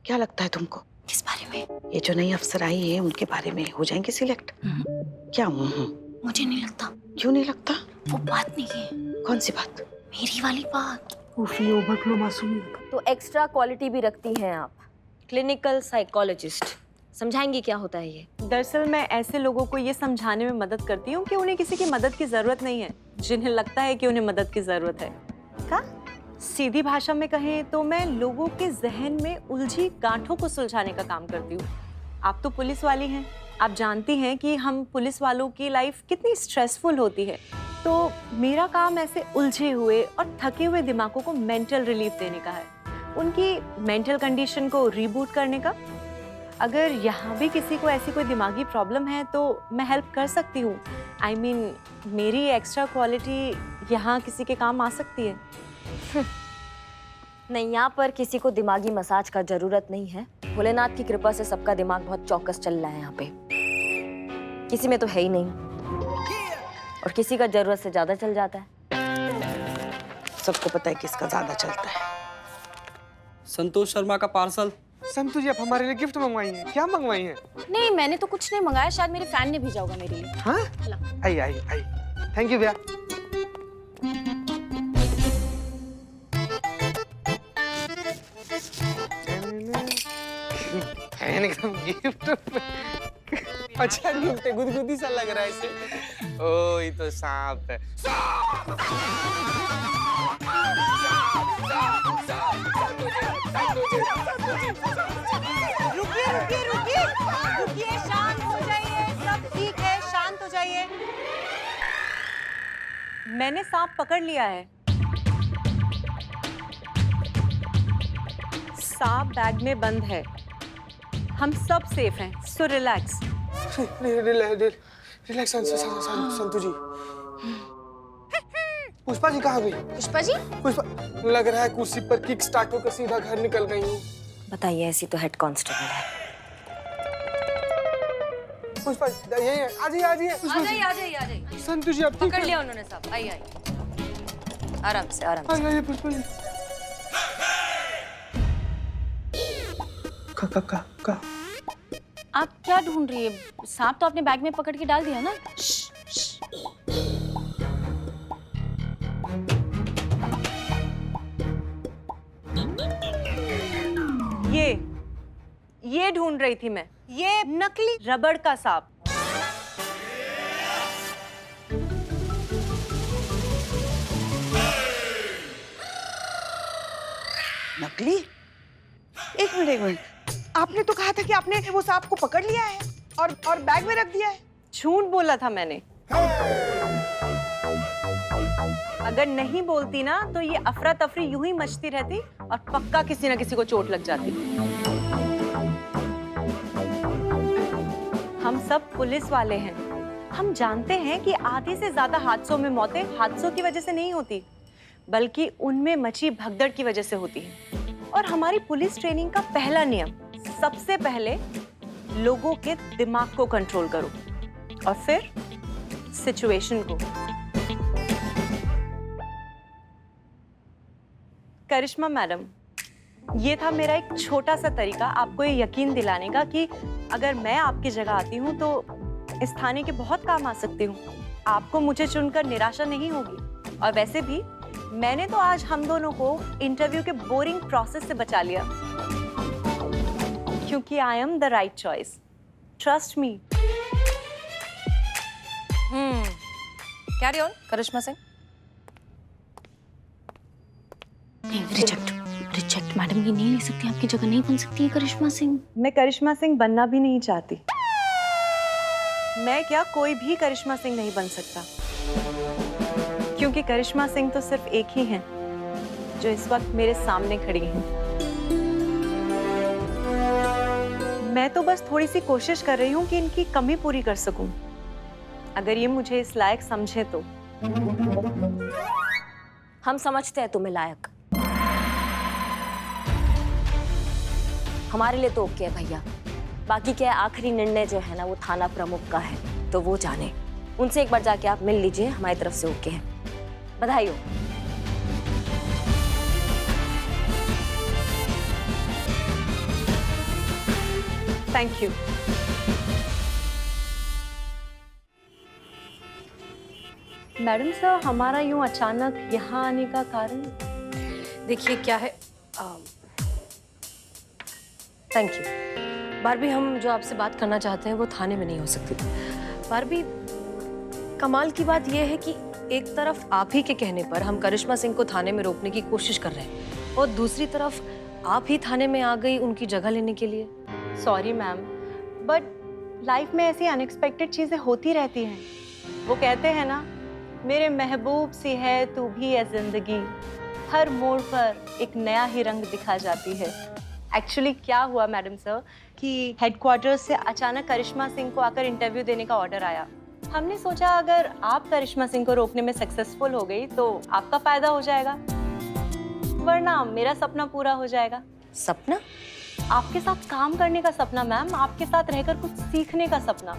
क्या लगता है तुमको? किस बारे में? ये जो नई अफसर आई है उनके बारे में हो जाएंगे सिलेक्ट? क्या? मुझे नहीं लगता। क्यों नहीं लगता? वो बात नहीं है। कौन सी बात? मेरी वाली बात। उफियो बटलो मासूमी। तो एक्स्ट्रा क्वालिटी भी रखती हैं आप, क्लिनिकल साइकोलॉजिस्ट। समझाएंगी क्या होता है ये? दरअसल मैं ऐसे लोगों को ये समझाने में मदद करती हूँ कि उन्हें किसी की मदद की जरूरत नहीं है, जिन्हें लगता है कि उन्हें मदद की जरूरत है। क्या? सीधी भाषा में कहें तो मैं लोगों के जहन में उलझी गांठों को सुलझाने का काम करती हूँ। आप तो पुलिस वाली हैं, आप जानती हैं कि हम पुलिस वालों की लाइफ कितनी स्ट्रेसफुल होती है। तो मेरा काम ऐसे उलझे हुए और थके हुए दिमागों को मेंटल रिलीफ देने का है, उनकी मेंटल कंडीशन को रीबूट करने का। अगर यहाँ भी किसी को ऐसी कोई दिमागी प्रॉब्लम है तो मैं हेल्प कर सकती हूँ। I mean, मेरी एक्स्ट्रा क्वालिटी यहाँ किसी के काम आ सकती है। नहीं, यहाँ पर किसी को दिमागी मसाज का जरूरत नहीं है। भोलेनाथ की कृपा से सबका दिमाग बहुत चौकस चल रहा है यहाँ पे। किसी में तो है ही नहीं, और किसी का जरूरत से ज्यादा चल जाता है। सबको पता है किसका ज्यादा चलता है। संतोष शर्मा का पार्सल। संतु जी, आप हमारे लिए गिफ्ट मंगवाई हैं? क्या मंगवाई हैं? नहीं, मैंने तो कुछ नहीं मंगाया, शायद मेरी फैन ने भेजा होगा मेरे लिए। हाँ? आई आई आई, थैंक यू भैया। एकदम गिफ्ट। अच्छा गिफ्ट है, गुदगुदी सा लग रहा है इसे। ओ, ये तो सांप है। रुकिए रुकिए रुकिए रुकिए, शांत हो जाइए, सब ठीक है, शांत हो जाइए। मैंने सांप पकड़ लिया है। सांप बैग में बंद है, हम सब सेफ हैं, सो रिलैक्स। रिलैक्स संतु जी। पुष्पा जी कहाँ गई? पुष्पा जी? पुष्पा, लग रहा है कुर्सी पर किक स्टार्ट होकर सीधा घर निकल गई हूँ। बताइए, ऐसी तो हेड कांस्टेबल है। पुष्पा यही है, आ जाइए आ जाइए। आ जाइए। संतु जी आप पकड़ लिया उन्होंने सब। आइए आराम से, आराम से। आइए पुष्पा जी। का आप क्या ढूंढ रही है? सांप तो आपने बैग में पकड़ के डाल दिया ना। ये ढूंढ रही थी मैं, ये नकली रबड़ का सांप। नकली? एक मिनट, आपने तो कहा था कि आपने वो सांप को पकड़ लिया है और बैग में रख दिया है। झूठ बोला था मैंने। अगर नहीं बोलती ना तो ये अफरा तफरी यूं ही मचती रहती और पक्का किसी ना किसी को चोट लग जाती। हम सब पुलिस वाले हैं, हम जानते हैं कि आधे से ज्यादा हादसों में मौतें हादसों की वजह से नहीं होती, बल्कि उनमें मची भगदड़ की वजह से होती है। और हमारी पुलिस ट्रेनिंग का पहला नियम, सबसे पहले लोगों के दिमाग को कंट्रोल करो और फिर सिचुएशन को। करिश्मा मैडम, ये था मेरा एक छोटा सा तरीका आपको ये यकीन दिलाने का कि अगर मैं आपकी जगह आती हूँ तो इस थाने के बहुत काम आ सकती हूँ। आपको मुझे चुनकर निराशा नहीं होगी। और वैसे भी मैंने तो आज हम दोनों को इंटरव्यू के बोरिंग प्रोसेस से बचा लिया, क्योंकि I am the right choice. Trust me. Carry on Karishma Singh. Reject madam, ये नहीं ले सकती, आपकी जगह नहीं बन सकती है करिश्मा सिंह। मैं करिश्मा सिंह बनना भी नहीं चाहती। मैं क्या, कोई भी करिश्मा सिंह नहीं बन सकता, क्योंकि करिश्मा सिंह तो सिर्फ एक ही हैं जो इस वक्त मेरे सामने खड़ी हैं। मैं तो बस थोड़ी सी कोशिश कर रही हूँ कि इनकी कमी पूरी कर सकूं। अगर ये मुझे इस लायक समझे तो। हम समझते हैं तुम्हें लायक। हमारे लिए तो ओके है भैया। बाकी क्या है, आखिरी निर्णय जो है ना वो थाना प्रमुख का है, तो वो जाने। उनसे एक बार जाके आप मिल लीजिए, हमारी तरफ से ओके है। बधाई हो। Thank you. मैडम सर, हमारा यूं अचानक यहाँ आने का कारण? देखिए क्या है, थैंक यू बारबी, हम जो आपसे बात करना चाहते हैं वो थाने में नहीं हो सकती। बारबी, कमाल की बात यह है कि एक तरफ आप ही के कहने पर हम करिश्मा सिंह को थाने में रोकने की कोशिश कर रहे हैं और दूसरी तरफ आप ही थाने में आ गई उनकी जगह लेने के लिए। सॉरी मैम, बट लाइफ में ऐसी अनएक्सपेक्टेड चीजें होती रहती हैं। वो कहते हैं ना, मेरे महबूब सी है तू भी है जिंदगी, हर मोड़ पर एक नया ही रंग दिखा जाती है। एक्चुअली क्या हुआ मैडम सर कि हेडक्वार्टर्स से अचानक करिश्मा सिंह को आकर इंटरव्यू देने का ऑर्डर आया। हमने सोचा अगर आप करिश्मा सिंह को रोकने में सक्सेसफुल हो गई तो आपका फायदा हो जाएगा, वरना मेरा सपना पूरा हो जाएगा। सपना? आपके साथ काम करने का सपना मैम, आपके साथ रहकर कुछ सीखने का सपना।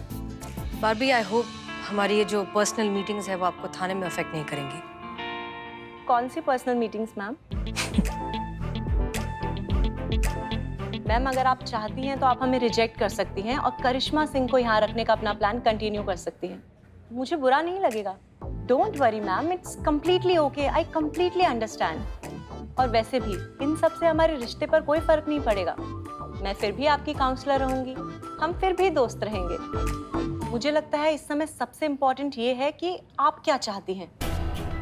बारबी, आई होप हमारी ये जो पर्सनल मीटिंग्स है वो आपको थाने में अफेक्ट नहीं करेंगी। कौन सी पर्सनल मीटिंग्स मैम? मैम, अगर आप चाहती हैं तो आप हमें रिजेक्ट कर सकती हैं और करिश्मा सिंह को यहाँ रखने का अपना प्लान कंटिन्यू कर सकती हैं। मुझे बुरा नहीं लगेगा। Don't worry ma'am, it's completely okay, I completely understand. और वैसे भी इन सब से हमारे रिश्ते पर कोई फर्क नहीं पड़ेगा। मैं फिर भी आपकी काउंसलर रहूंगी, हम फिर भी दोस्त रहेंगे। मुझे लगता है इस समय सबसे इम्पोर्टेंट ये है कि आप क्या चाहती हैं।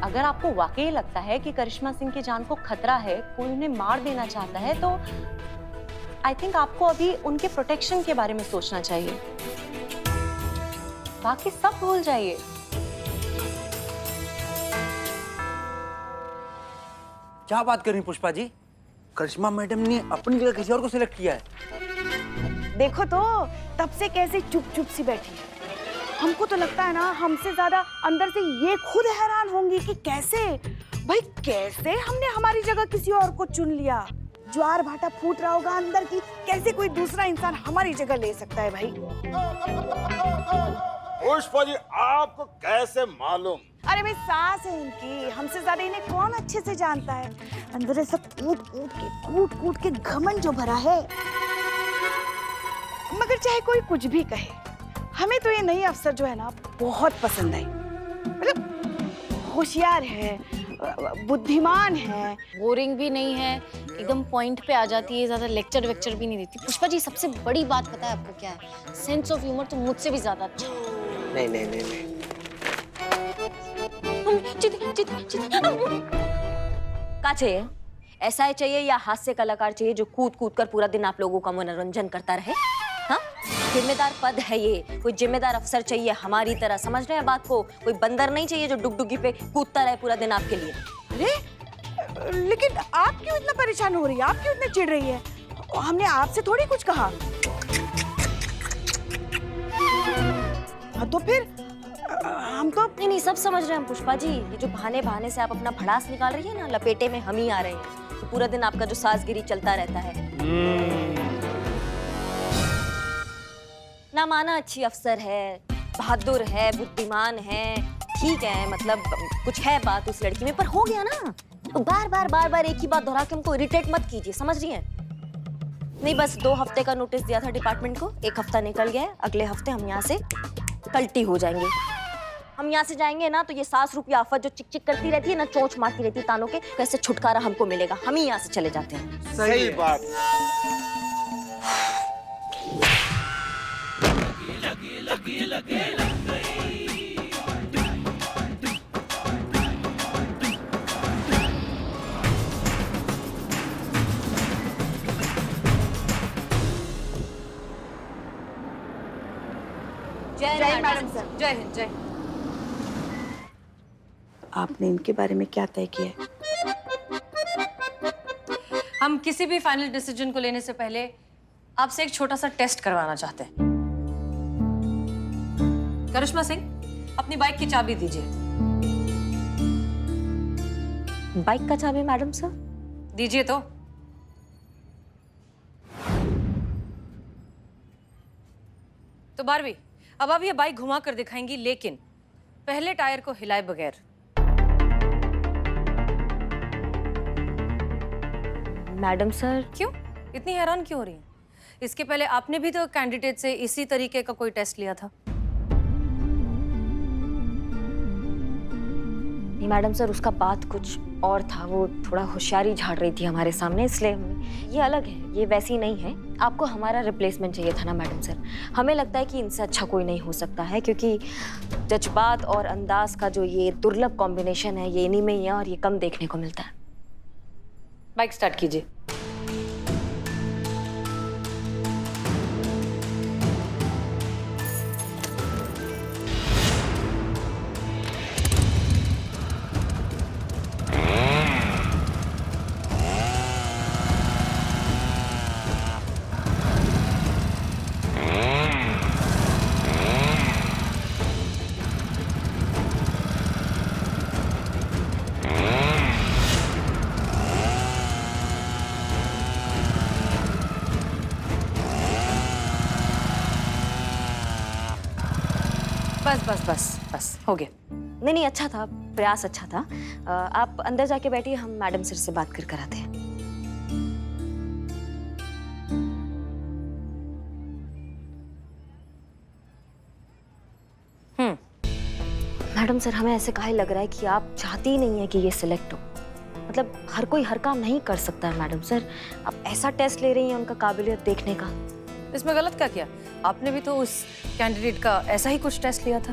अगर आपको वाकई लगता है कि करिश्मा सिंह की जान को खतरा है, कोई उन्हें मार देना चाहता है, तो आई थिंक आपको अभी उनके प्रोटेक्शन के बारे में सोचना चाहिए। बाकी सब भूल जाइए। क्या बात कर रही पुष्पा जी? करिश्मा मैडम ने अपनी जगह किसी और को सिलेक्ट किया है। देखो तो तब से कैसे चुप चुप सी बैठी है। हमको तो लगता है ना, हमसे ज्यादा अंदर से ये खुद हैरान होंगी कि कैसे भाई, कैसे हमने हमारी जगह किसी और को चुन लिया। ज्वार भाटा फूट रहा होगा अंदर की, कैसे कोई दूसरा इंसान हमारी जगह ले सकता है भाई। पुष्पा जी, आपको कैसे मालूम? अरे भाई, सास है इनकी, हमसे ज्यादा इन्हें कौन अच्छे से जानता है। अंदर ऐसा कूट कूट के घमंड जो भरा है। मगर चाहे कोई कुछ भी कहे, हमें तो ये नई अफसर जो है ना बहुत पसंद आई। मतलब होशियार है, बुद्धिमान है, बोरिंग भी नहीं है, एकदम पॉइंट पे आ जाती है, ज्यादा लेक्चर वेक्चर भी नहीं देती। पुष्पा जी, सबसे बड़ी बात पता है आपको क्या है? सेंस ऑफ ह्यूमर तो मुझसे भी ज्यादा अच्छा है। नहीं नहीं नहीं नहीं, क्या चाहिए? ऐसा ही चाहिए या हास्य कलाकार चाहिए जो कूद कूद कर पूरा दिन आप लोगों का मनोरंजन करता रहे? हाँ, जिम्मेदार पद है ये, कोई जिम्मेदार अफसर चाहिए हमारी तरह, समझ रहे हैं बात को? कोई बंदर नहीं चाहिए जो डुगडुगी पे कूदता रहे पूरा दिन आपके लिए। अरे लेकिन आप क्यों इतना परेशान हो रही है? आप क्यों इतना चिढ़ रही है? हमने आपसे थोड़ी कुछ कहा। हाँ तो फिर हम तो नहीं, सब समझ रहे हैं पुष्पा जी। ये जो बहाने बहाने से आप अपना भड़ास निकाल रही है ना, लपेटे में हम ही आ रहे हैं, तो पूरा दिन आपका जो सासगिरी चलता रहता है। ना माना अच्छी अफसर है, बहादुर है, बुद्धिमान है, ठीक है, मतलब कुछ है बात उस लड़की में, पर हो गया ना। तो बार बार एक ही बात दोहरा के हमको इरिटेट मत कीजिए, समझ रही हैं? नहीं, बस 2 हफ्ते का नोटिस दिया था डिपार्टमेंट को, 1 हफ्ता निकल गया है, अगले हफ्ते हम यहाँ से कल्टी हो जाएंगे। हम यहाँ से जाएंगे ना तो ये सास रूपी आफत जो चिक चिक करती रहती है ना, चोंच मारती रहती है तानों के, कैसे छुटकारा हमको मिलेगा? हम ही यहाँ से चले जाते हैं। सही बात। जय मैडम सर। जय हिंद। जय हिंद। आपने इनके बारे में क्या तय किया है? हम किसी भी फाइनल डिसीजन को लेने से पहले आपसे एक छोटा सा टेस्ट करवाना चाहते हैं। करिश्मा सिंह, अपनी बाइक की चाबी दीजिए। बाइक का चाबी मैडम सर? दीजिए तो। तो बारबी, अब आप ये बाइक घुमा कर दिखाएंगी, लेकिन पहले टायर को हिलाए बगैर। मैडम सर, क्यों इतनी हैरान क्यों हो रही हैं? इसके पहले आपने भी तो कैंडिडेट से इसी तरीके का कोई टेस्ट लिया था। नहीं मैडम सर, उसका बात कुछ और था। वो थोड़ा होशियारी झाड़ रही थी हमारे सामने, इसलिए ये अलग है, ये वैसी नहीं है। आपको हमारा रिप्लेसमेंट चाहिए था ना मैडम सर। हमें लगता है कि इनसे अच्छा कोई नहीं हो सकता है, क्योंकि जज्बात और अंदाज का जो ये दुर्लभ कॉम्बिनेशन है, ये इन्हीं में ही है और ये कम देखने को मिलता है। बाइक स्टार्ट कीजिए। बस हो गया। नहीं, अच्छा था, प्रयास अच्छा था। आप अंदर जाके बैठिए, हम मैडम सर से बात कर आते हैं। मैडम सर, हमें ऐसे काहे लग रहा है कि आप चाहती ही नहीं है कि ये सिलेक्ट हो। मतलब हर कोई हर काम नहीं कर सकता है मैडम सर। आप ऐसा टेस्ट ले रही हैं उनका काबिलियत देखने का। इसमें गलत क्या किया? आपने भी तो उस कैंडिडेट का ऐसा ही कुछ टेस्ट लिया था।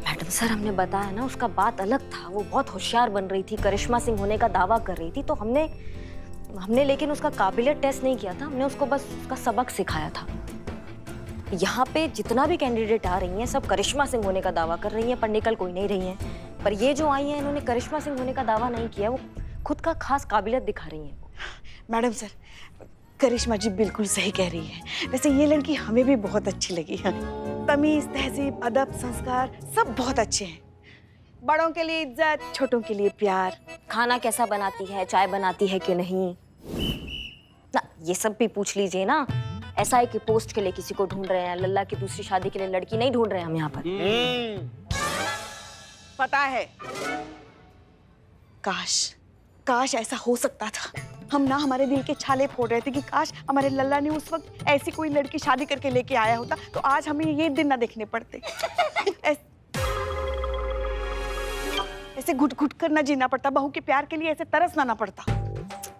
मैडम सर, हमने बताया ना, उसका बात अलग था। वो बहुत होशियार बन रही थी, करिश्मा सिंह होने का दावा कर रही थी। तो हमने लेकिन उसका काबिलियत टेस्ट नहीं किया था, हमने उसको बस उसका सबक सिखाया था। यहाँ पे जितना भी कैंडिडेट आ रही हैं, सब करिश्मा सिंह होने का दावा कर रही हैं, पर निकल कोई नहीं रही हैं। पर ये जो आई हैं, इन्होंने करिश्मा सिंह होने का दावा नहीं किया, वो खुद का खास काबिलियत दिखा रही हैं। मैडम सर, करिश्मा जी बिल्कुल सही कह रही है। वैसे ये लड़की हमें भी बहुत अच्छी लगी है। तमीज, तहजीब, अदब, संस्कार सब बहुत अच्छे हैं। बड़ों के लिए इज्जत, छोटों के लिए प्यार। खाना कैसा बनाती है, चाय बनाती है कि नहीं, ना ये सब भी पूछ लीजिए ना। SI की पोस्ट के लिए किसी को ढूंढ रहे हैं, लल्ला की दूसरी शादी के लिए लड़की नहीं ढूंढ रहे हैं हम यहाँ पर। पता है, काश ऐसा हो सकता था। हम ना हमारे दिल के छाले फोड़ रहे थे कि काश हमारे लल्ला ने उस वक्त ऐसी कोई लड़की शादी करके लेके आया होता, तो आज हमें ये दिन ना देखने पड़ते। ऐसे घुट घुट कर ना जीना पड़ता, बहू के प्यार के लिए ऐसे तरसना ना पड़ता।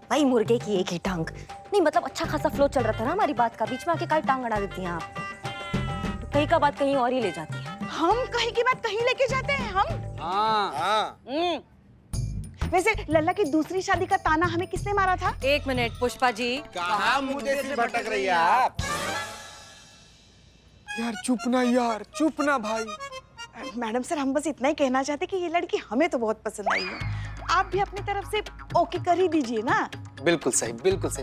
भाई मुर्गे की एक ही टांग। नहीं मतलब अच्छा खासा फ्लो चल रहा था ना हमारी बात का, बीच में आके काई टांग अड़ा देती हैं आप। तो कहीं का बात कहीं और ही ले जाती है। हम कहीं की बात कहीं लेके जाते हैं हम। हाँ। वैसे लल्ला की दूसरी शादी का ताना हमें किसने मारा था? 1 मिनट पुष्पा जी। कहाँ मुझे से भटक रही है आप? यार चुप ना भाई। मैडम सर, हम बस इतना ही कहना चाहते कि ये लड़की हमें तो बहुत पसंद आई है। आप भी अपनी तरफ से ओके कर ही दीजिए ना। बिल्कुल सही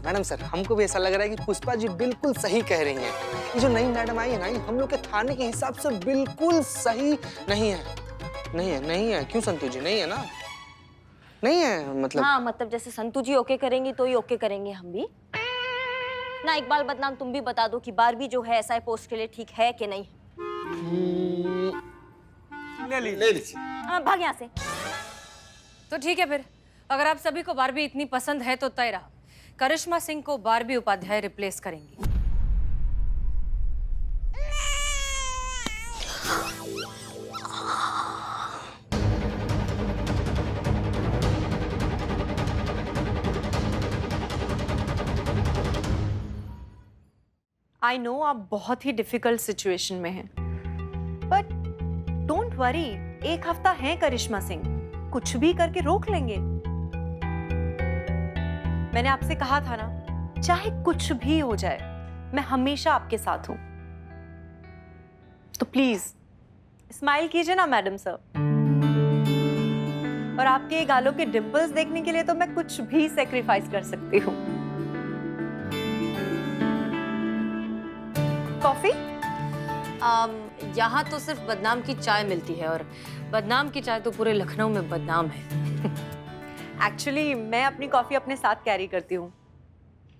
मैडम सर, हमको भी ऐसा लग रहा है कि पुष्पा जी बिल्कुल सही कह रही हैं। ये जो नई मैडम आई है ना, ये हम लोग के थाने के हिसाब से बिल्कुल सही नहीं है। क्यों संतू जी, नहीं है ना? नहीं है मतलब? हाँ मतलब जैसे संतू जी ओके करेंगी तो ही ओके करेंगे हम भी ना। इकबाल बदनाम तुम भी बता दो कि बारबी जो है SI पोस्ट के लिए ठीक है कि नहीं। ले लीजिए। भाग यहाँ से। तो ठीक है फिर, अगर आप सभी को बारबी इतनी पसंद है तो तय रहा, करिश्मा सिंह को बारबी उपाध्याय रिप्लेस करेंगी। आई नो आप बहुत ही डिफिकल्ट सिचुएशन में हैं, बट डोंट वरी, 1 हफ्ता है करिश्मा सिंह, कुछ भी करके रोक लेंगे। मैंने आपसे कहा था ना, चाहे कुछ भी हो जाए, मैं हमेशा आपके साथ हूं। तो प्लीज स्माइल कीजिए ना मैडम सर। और आपके ये गालों के डिंपल्स देखने के लिए तो मैं कुछ भी सेक्रीफाइस कर सकती हूँ। कॉफी? यहाँ तो सिर्फ बदनाम की चाय मिलती है, और बदनाम की चाय तो पूरे लखनऊ में बदनाम है। एक्चुअली मैं अपनी कॉफी अपने साथ कैरी करती हूँ।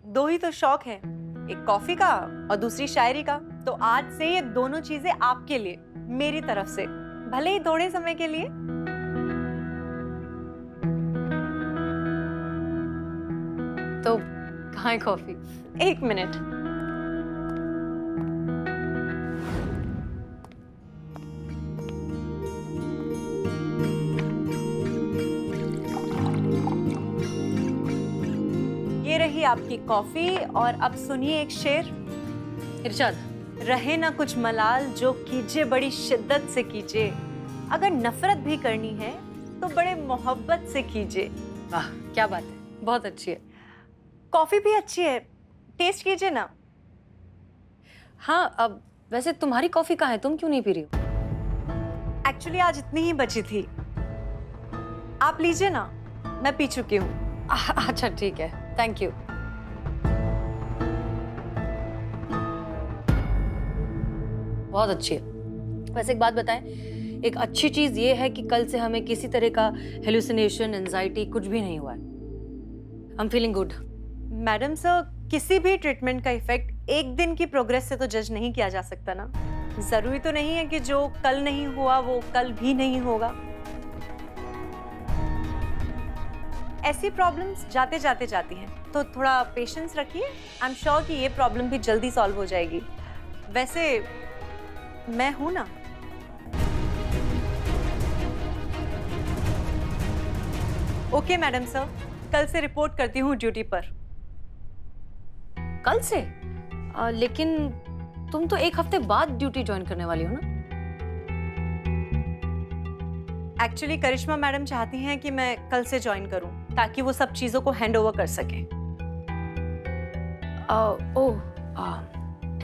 2 ही तो शौक है, एक कॉफी का और दूसरी शायरी का। तो आज से ये दोनों चीजें आपके लिए, मेरी तरफ से, भले ही थोड़े समय के लिए। तो कहाँ है कॉफी? 1 मिनट। आपकी कॉफी और अब सुनिए एक शेर। इरशाद। रहे ना कुछ मलाल, जो कीजिए बड़ी शिद्दत से कीजिए। अगर नफरत भी करनी है तो बड़े मोहब्बत से कीजिए। वाह क्या बात है, बहुत अच्छी है। कॉफी भी अच्छी है, टेस्ट कीजिए ना। हाँ, अब वैसे तुम्हारी कॉफी कहाँ है, तुम क्यों नहीं पी रही हो? एक्चुअली आज इतनी ही बची थी, आप लीजिए ना, मैं पी चुकी हूँ। अच्छा ठीक है, थैंक यू। बहुत अच्छी है। वैसे एक बात बताएं, एक अच्छी चीज ये है कि कल से हमें किसी तरह का हेलुसिनेशन, एंजाइटी कुछ भी नहीं हुआ है। I am feeling good. Madam sir, किसी भी ट्रीटमेंट का इफेक्ट एक दिन की प्रोग्रेस से तो जज नहीं किया जा सकता ना। जरूरी तो नहीं है कि जो कल नहीं हुआ वो कल भी नहीं होगा। ऐसी प्रॉब्लम्स जाते जाते जाती हैं, तो थोड़ा पेशेंस रखिए। आई एम श्योर कि ये प्रॉब्लम भी जल्दी सॉल्व हो जाएगी। वैसे मैं हूं ना। ओके मैडम सर, कल से रिपोर्ट करती हूँ ड्यूटी पर। कल से? लेकिन तुम तो एक हफ्ते बाद ड्यूटी ज्वाइन करने वाली हो ना? एक्चुअली करिश्मा मैडम चाहती हैं कि मैं कल से ज्वाइन करूं ताकि वो सब चीजों को हैंड ओवर कर सके।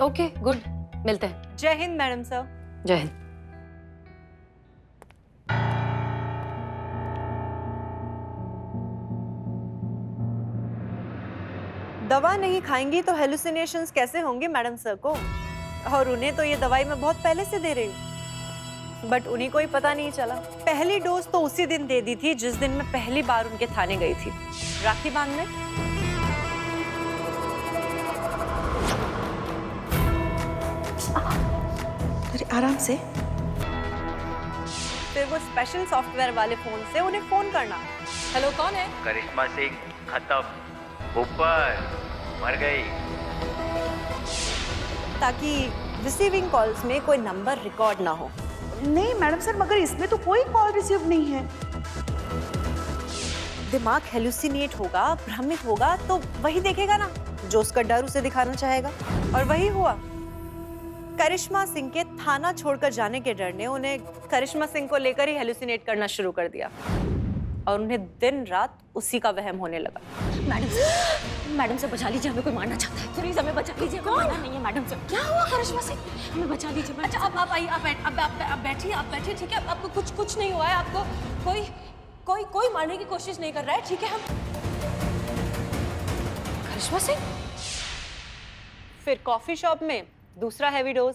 ओके गुड, मिलते हैं। जय हिंद मैडम सर। जय हिंद। दवा नहीं खाएंगी तो हेलुसिनेशंस कैसे होंगे मैडम सर को? और उन्हें तो ये दवाई मैं बहुत पहले से दे रही हूँ, बट उन्हीं को ही पता नहीं चला। पहली डोज तो उसी दिन दे दी थी जिस दिन मैं पहली बार उनके थाने गई थी, राखी बांधने। अरे आराम से। फिर वो स्पेशल सॉफ्टवेयर वाले फोन से उन्हें फोन करना। हेलो, कौन है? करिश्मा सिंह खत्म, ऊपर मर गई। ताकि रिसीविंग कॉल्स में कोई नंबर रिकॉर्ड ना हो। नहीं मैडम सर, मगर इसमें तो कोई कॉल रिसीव नहीं है। दिमाग हेलुसिनेट होगा, भ्रमित होगा तो वही देखेगा ना जो उसका डर उसे दिखाना चाहेगा, और वही हुआ। करिश्मा सिंह के थाना छोड़कर जाने के डर ने उन्हें करिश्मा सिंह को लेकर ही हेलुसिनेट करना शुरू कर दिया, और उन्हें दिन रात उसी का वहम होने लगा। मैडम से बचा लीजिए, हमें कोई मारना चाहता है। प्लीज हमें बचा लीजिए। कौन? नहीं है मैडम से। क्या हुआ करिश्मा सिंह? हमें बचा लीजिए। अच्छा आप आइए, आप बैठिए, ठीक है? आपको कुछ नहीं हुआ है, आपको कोई मारने की कोशिश नहीं कर रहा है, ठीक है? हम करिश्मा सिंह। फिर कॉफी शॉप में दूसरा हैवी डोज।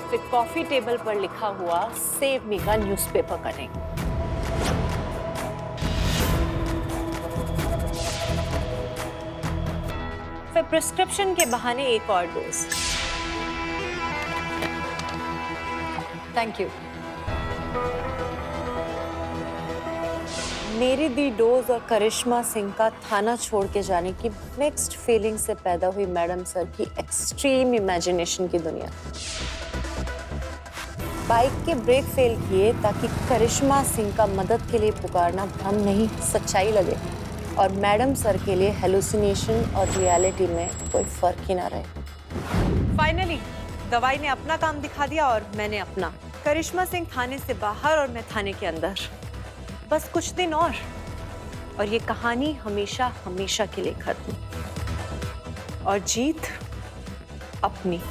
फिर कॉफी टेबल पर लिखा हुआ सेव मी का न्यूज़पेपर कटिंग। फिर प्रिस्क्रिप्शन के बहाने एक और डोज। Thank you. मेरी दी डोज और करिश्मा सिंह का थाना छोड़ के जाने की मिक्स्ड फीलिंग से पैदा हुई मैडम सर की एक्सट्रीम इमेजिनेशन की दुनिया। बाइक के ब्रेक फेल किए ताकि करिश्मा सिंह का मदद के लिए पुकारना भ्रम नहीं सच्चाई लगे, और मैडम सर के लिए हेलुसिनेशन और रियलिटी में कोई फर्क ही ना रहे। फाइनली दवाई ने अपना काम दिखा दिया और मैंने अपना। करिश्मा सिंह थाने से बाहर और मैं थाने के अंदर। बस कुछ दिन और ये कहानी हमेशा हमेशा के लिए खत्म, और जीत अपनी।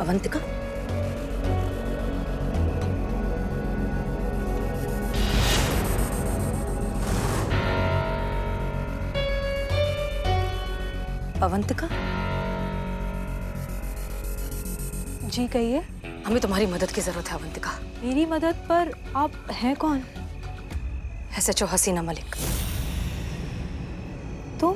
अवंतिका, अवंतिका जी कहिए। हमें तुम्हारी मदद की जरूरत है अवंतिका। मेरी मदद? पर आप हैं कौन? SHO हसीना मलिक। तुम?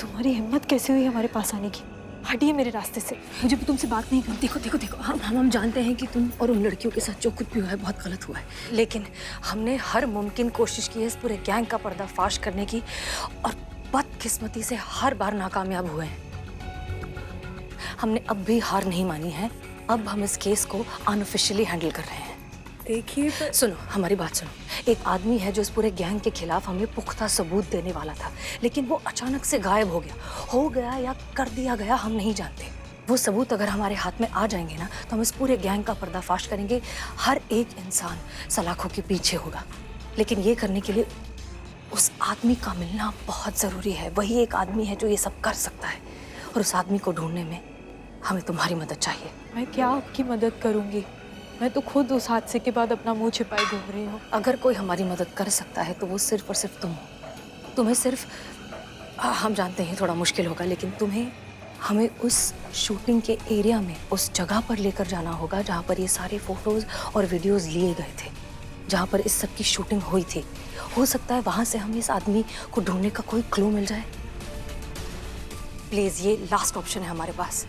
तुम्हारी हिम्मत कैसे हुई हमारे पास आने की? हटिए मेरे रास्ते से, मुझे भी तुमसे बात नहीं करनी। देखो देखो देखो, हम जानते हैं कि तुम और उन लड़कियों के साथ जो कुछ भी हुआ है बहुत गलत हुआ है, लेकिन हमने हर मुमकिन कोशिश की है इस पूरे गैंग का पर्दाफाश करने की, और बदकिस्मती से हर बार नाकामयाब हुए हैं। हमने अब भी हार नहीं मानी है। अब हम इस केस को अनऑफिशियली हैंडल कर रहे हैं। देखिए सुनो, हमारी बात सुनो। एक आदमी है जो इस पूरे गैंग के खिलाफ हमें पुख्ता सबूत देने वाला था, लेकिन वो अचानक से गायब हो गया या कर दिया गया, हम नहीं जानते। वो सबूत अगर हमारे हाथ में आ जाएंगे ना, तो हम इस पूरे गैंग का पर्दाफाश करेंगे। हर एक इंसान सलाखों के पीछे होगा, लेकिन ये करने के लिए उस आदमी का मिलना बहुत ज़रूरी है। वही एक आदमी है जो ये सब कर सकता है, और उस आदमी को ढूंढने में हमें तुम्हारी मदद चाहिए। मैं क्या आपकी मदद करूंगी? मैं तो खुद उस हादसे के बाद अपना मुंह छिपाए घूम रही हूँ। अगर कोई हमारी मदद कर सकता है तो वो सिर्फ और सिर्फ तुम हो। तुम्हें सिर्फ, हम जानते हैं थोड़ा मुश्किल होगा, लेकिन तुम्हें हमें उस शूटिंग के एरिया में, उस जगह पर लेकर जाना होगा जहाँ पर ये सारे फोटोज और वीडियोस लिए गए थे, जहाँ पर इस सब की शूटिंग हुई थी। हो सकता है वहाँ से हमें इस आदमी को ढूंढने का कोई क्लू मिल जाए। प्लीज़, ये लास्ट ऑप्शन है हमारे पास।